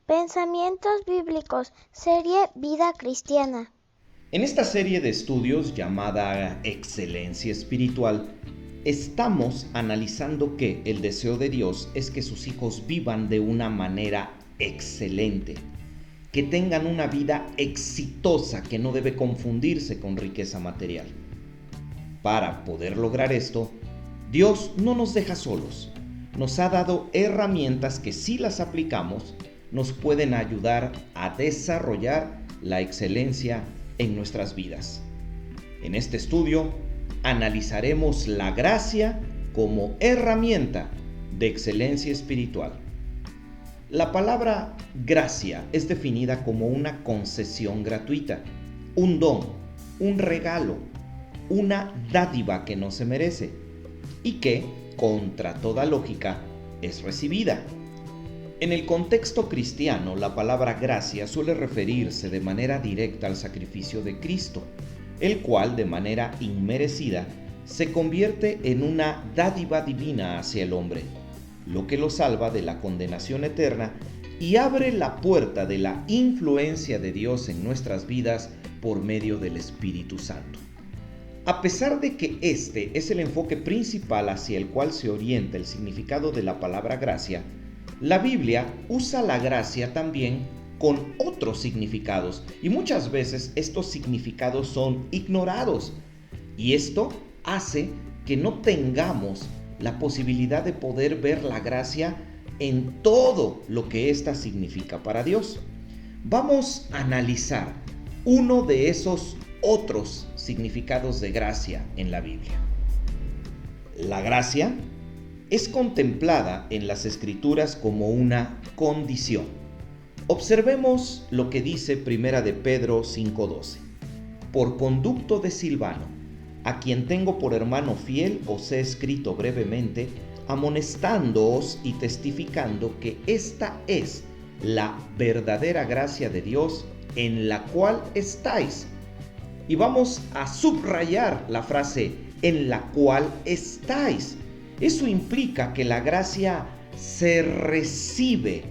Pensamientos bíblicos, serie Vida Cristiana. En esta serie de estudios llamada Excelencia Espiritual, estamos analizando que el deseo de Dios es que sus hijos vivan de una manera excelente, que tengan una vida exitosa que no debe confundirse con riqueza material. Para poder lograr esto, Dios no nos deja solos. Nos ha dado herramientas que, si las aplicamos, nos pueden ayudar a desarrollar la excelencia en nuestras vidas. En este estudio analizaremos la gracia como herramienta de excelencia espiritual. La palabra gracia es definida como una concesión gratuita, un don, un regalo, una dádiva que no se merece y que, contra toda lógica, es recibida. En el contexto cristiano, la palabra gracia suele referirse de manera directa al sacrificio de Cristo, el cual, de manera inmerecida, se convierte en una dádiva divina hacia el hombre, lo que lo salva de la condenación eterna y abre la puerta de la influencia de Dios en nuestras vidas por medio del Espíritu Santo. A pesar de que este es el enfoque principal hacia el cual se orienta el significado de la palabra gracia, la Biblia usa la gracia también con otros significados y muchas veces estos significados son ignorados, y esto hace que no tengamos la posibilidad de poder ver la gracia en todo lo que ésta significa para Dios. Vamos a analizar uno de esos otros significados de gracia en la Biblia. La gracia es contemplada en las Escrituras como una condición. Observemos lo que dice 1 de Pedro 5:12. Por conducto de Silvano, a quien tengo por hermano fiel, os he escrito brevemente, amonestándoos y testificando que esta es la verdadera gracia de Dios en la cual estáis. Y vamos a subrayar la frase en la cual estáis. Eso implica que la gracia se recibe,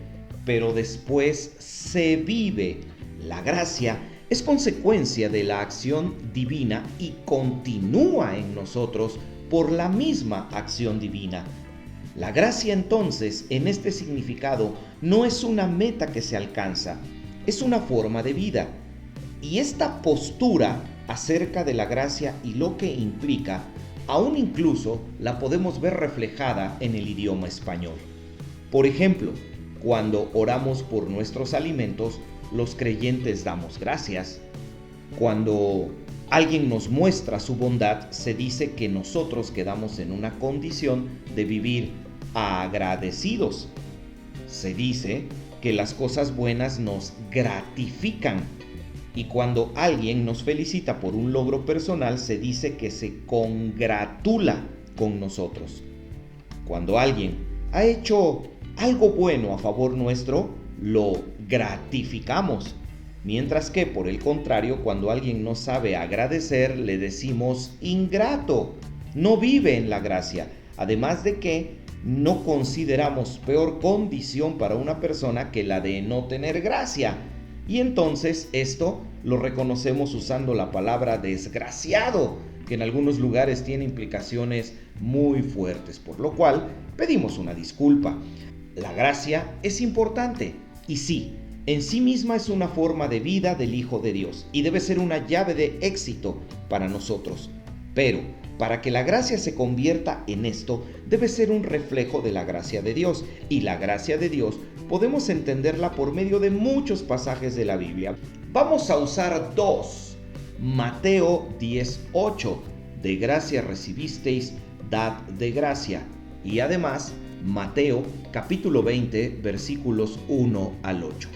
pero después se vive. La gracia es consecuencia de la acción divina y continúa en nosotros por la misma acción divina. La gracia entonces, en este significado, no es una meta que se alcanza, es una forma de vida. Y esta postura acerca de la gracia y lo que implica, aún incluso la podemos ver reflejada en el idioma español. Por ejemplo, cuando oramos por nuestros alimentos, los creyentes damos gracias. Cuando alguien nos muestra su bondad, se dice que nosotros quedamos en una condición de vivir agradecidos. Se dice que las cosas buenas nos gratifican. Y cuando alguien nos felicita por un logro personal, se dice que se congratula con nosotros. Cuando alguien ha hecho algo bueno a favor nuestro, lo gratificamos. Mientras que, por el contrario, cuando alguien no sabe agradecer, le decimos ingrato, no vive en la gracia. Además de que no consideramos peor condición para una persona que la de no tener gracia. Y entonces esto lo reconocemos usando la palabra desgraciado, que en algunos lugares tiene implicaciones muy fuertes, por lo cual pedimos una disculpa. La gracia es importante y sí, en sí misma es una forma de vida del Hijo de Dios y debe ser una llave de éxito para nosotros. Pero para que la gracia se convierta en esto, debe ser un reflejo de la gracia de Dios. Y la gracia de Dios podemos entenderla por medio de muchos pasajes de la Biblia. Vamos a usar dos. Mateo 10:8, de gracia recibisteis, dad de gracia. Y además, Mateo capítulo 20, versículos 1 al 8.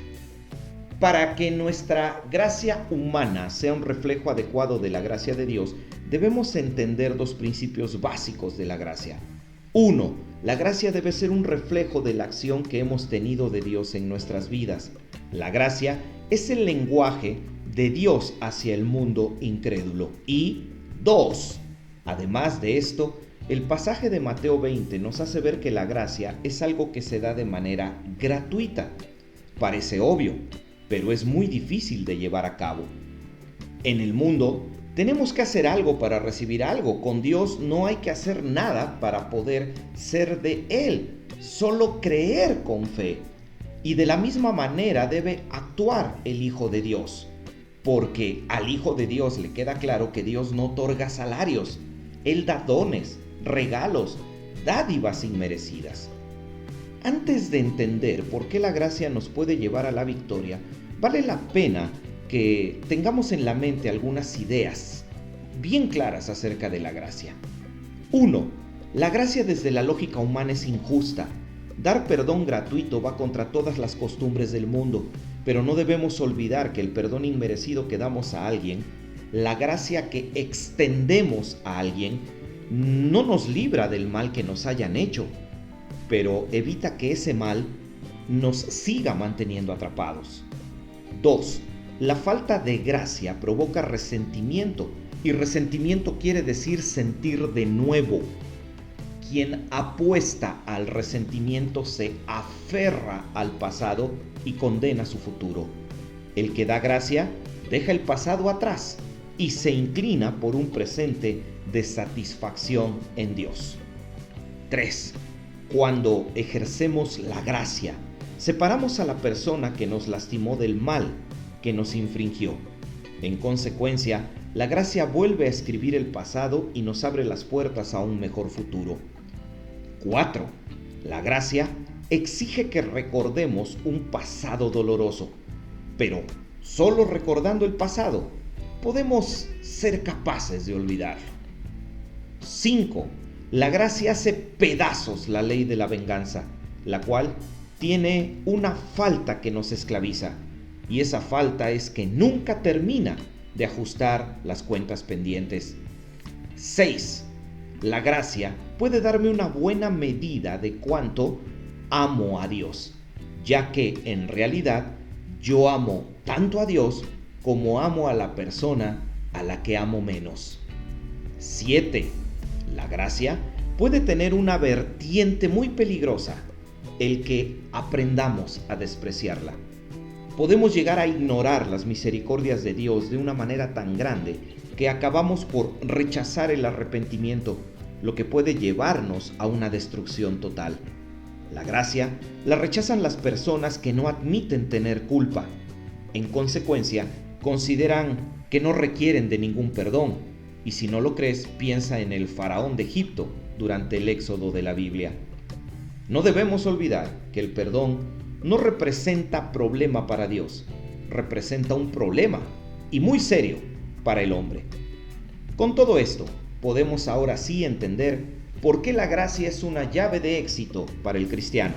Para que nuestra gracia humana sea un reflejo adecuado de la gracia de Dios, debemos entender dos principios básicos de la gracia. 1. La gracia debe ser un reflejo de la acción que hemos tenido de Dios en nuestras vidas. La gracia es el lenguaje de Dios hacia el mundo incrédulo. Y 2. Además de esto, el pasaje de Mateo 20 nos hace ver que la gracia es algo que se da de manera gratuita. Parece obvio, pero es muy difícil de llevar a cabo. En el mundo tenemos que hacer algo para recibir algo. Con Dios no hay que hacer nada para poder ser de Él, solo creer con fe. Y de la misma manera debe actuar el Hijo de Dios, porque al Hijo de Dios le queda claro que Dios no otorga salarios. Él da dones, regalos, dádivas inmerecidas. Antes de entender por qué la gracia nos puede llevar a la victoria, vale la pena que tengamos en la mente algunas ideas bien claras acerca de la gracia. 1. La gracia desde la lógica humana es injusta. Dar perdón gratuito va contra todas las costumbres del mundo, pero no debemos olvidar que el perdón inmerecido que damos a alguien, la gracia que extendemos a alguien, no nos libra del mal que nos hayan hecho, pero evita que ese mal nos siga manteniendo atrapados. 2. La falta de gracia provoca resentimiento, y resentimiento quiere decir sentir de nuevo. Quien apuesta al resentimiento se aferra al pasado y condena su futuro. El que da gracia deja el pasado atrás y se inclina por un presente de satisfacción en Dios. 3. Cuando ejercemos la gracia, separamos a la persona que nos lastimó del mal que nos infringió. En consecuencia, la gracia vuelve a escribir el pasado y nos abre las puertas a un mejor futuro. 4. La gracia exige que recordemos un pasado doloroso, pero solo recordando el pasado podemos ser capaces de olvidarlo. 5. La gracia hace pedazos la ley de la venganza, la cual tiene una falta que nos esclaviza, y esa falta es que nunca termina de ajustar las cuentas pendientes. 6. La gracia puede darme una buena medida de cuánto amo a Dios, ya que en realidad yo amo tanto a Dios como amo a la persona a la que amo menos. 7. La gracia puede tener una vertiente muy peligrosa, el que aprendamos a despreciarla. Podemos llegar a ignorar las misericordias de Dios de una manera tan grande que acabamos por rechazar el arrepentimiento, lo que puede llevarnos a una destrucción total. La gracia la rechazan las personas que no admiten tener culpa. En consecuencia, consideran que no requieren de ningún perdón. Y si no lo crees, piensa en el faraón de Egipto durante el éxodo de la Biblia. No debemos olvidar que el perdón no representa problema para Dios, representa un problema, y muy serio, para el hombre. Con todo esto, podemos ahora sí entender por qué la gracia es una llave de éxito para el cristiano.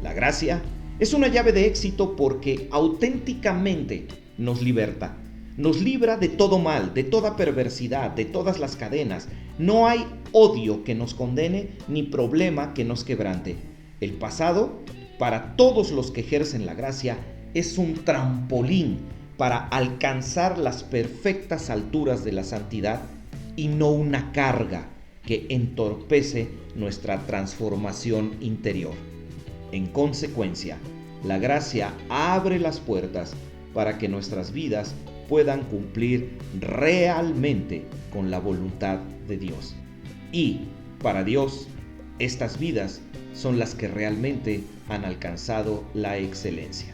La gracia es una llave de éxito porque auténticamente nos liberta. Nos libra de todo mal, de toda perversidad, de todas las cadenas. No hay odio que nos condene ni problema que nos quebrante. El pasado, para todos los que ejercen la gracia, es un trampolín para alcanzar las perfectas alturas de la santidad y no una carga que entorpece nuestra transformación interior. En consecuencia, la gracia abre las puertas para que nuestras vidas puedan cumplir realmente con la voluntad de Dios. Y para Dios, estas vidas son las que realmente han alcanzado la excelencia.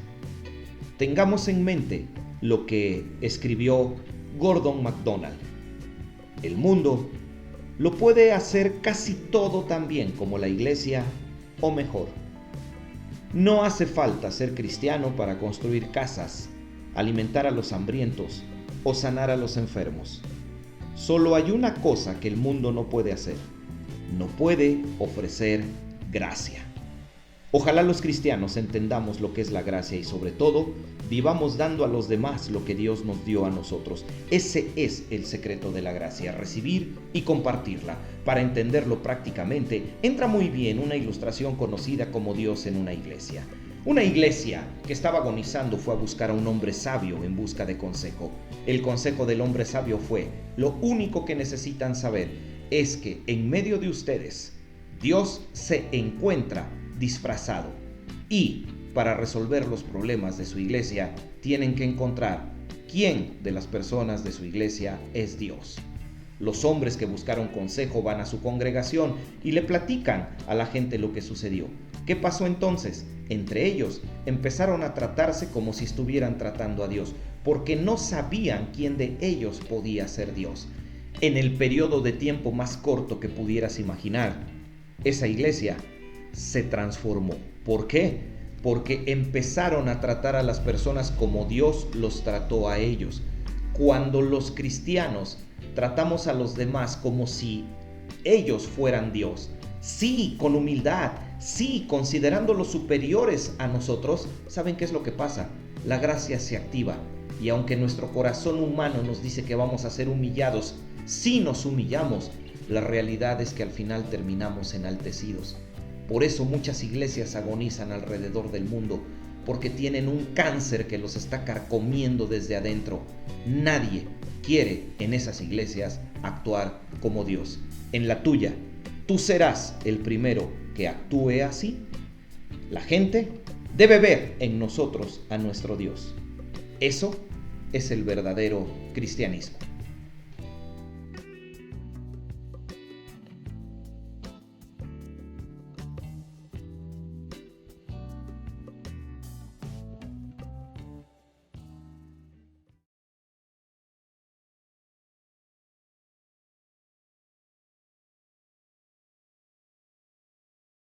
Tengamos en mente lo que escribió Gordon MacDonald. El mundo lo puede hacer casi todo tan bien como la iglesia, o mejor. No hace falta ser cristiano para construir casas, alimentar a los hambrientos o sanar a los enfermos. Solo hay una cosa que el mundo no puede hacer: no puede ofrecer gracia. Ojalá los cristianos entendamos lo que es la gracia y sobre todo vivamos dando a los demás lo que Dios nos dio a nosotros. Ese es el secreto de la gracia, recibir y compartirla. Para entenderlo prácticamente, entra muy bien una ilustración conocida como Dios en una iglesia. Una iglesia que estaba agonizando fue a buscar a un hombre sabio en busca de consejo. El consejo del hombre sabio fue: lo único que necesitan saber es que en medio de ustedes Dios se encuentra disfrazado y para resolver los problemas de su iglesia, tienen que encontrar quién de las personas de su iglesia es Dios. Los hombres que buscaron consejo van a su congregación y le platican a la gente lo que sucedió. ¿Qué pasó entonces? Entre ellos empezaron a tratarse como si estuvieran tratando a Dios, porque no sabían quién de ellos podía ser Dios. En el periodo de tiempo más corto que pudieras imaginar, esa iglesia se transformó. ¿Por qué? Porque empezaron a tratar a las personas como Dios los trató a ellos. Cuando los cristianos tratamos a los demás como si ellos fueran Dios, sí, con humildad, sí, considerándolos superiores a nosotros, ¿saben qué es lo que pasa? La gracia se activa, y aunque nuestro corazón humano nos dice que vamos a ser humillados, si nos humillamos, la realidad es que al final terminamos enaltecidos. Por eso muchas iglesias agonizan alrededor del mundo, porque tienen un cáncer que los está carcomiendo desde adentro. Nadie quiere en esas iglesias actuar como Dios. En la tuya, ¿tú serás el primero que actúe así? La gente debe ver en nosotros a nuestro Dios. Eso es el verdadero cristianismo.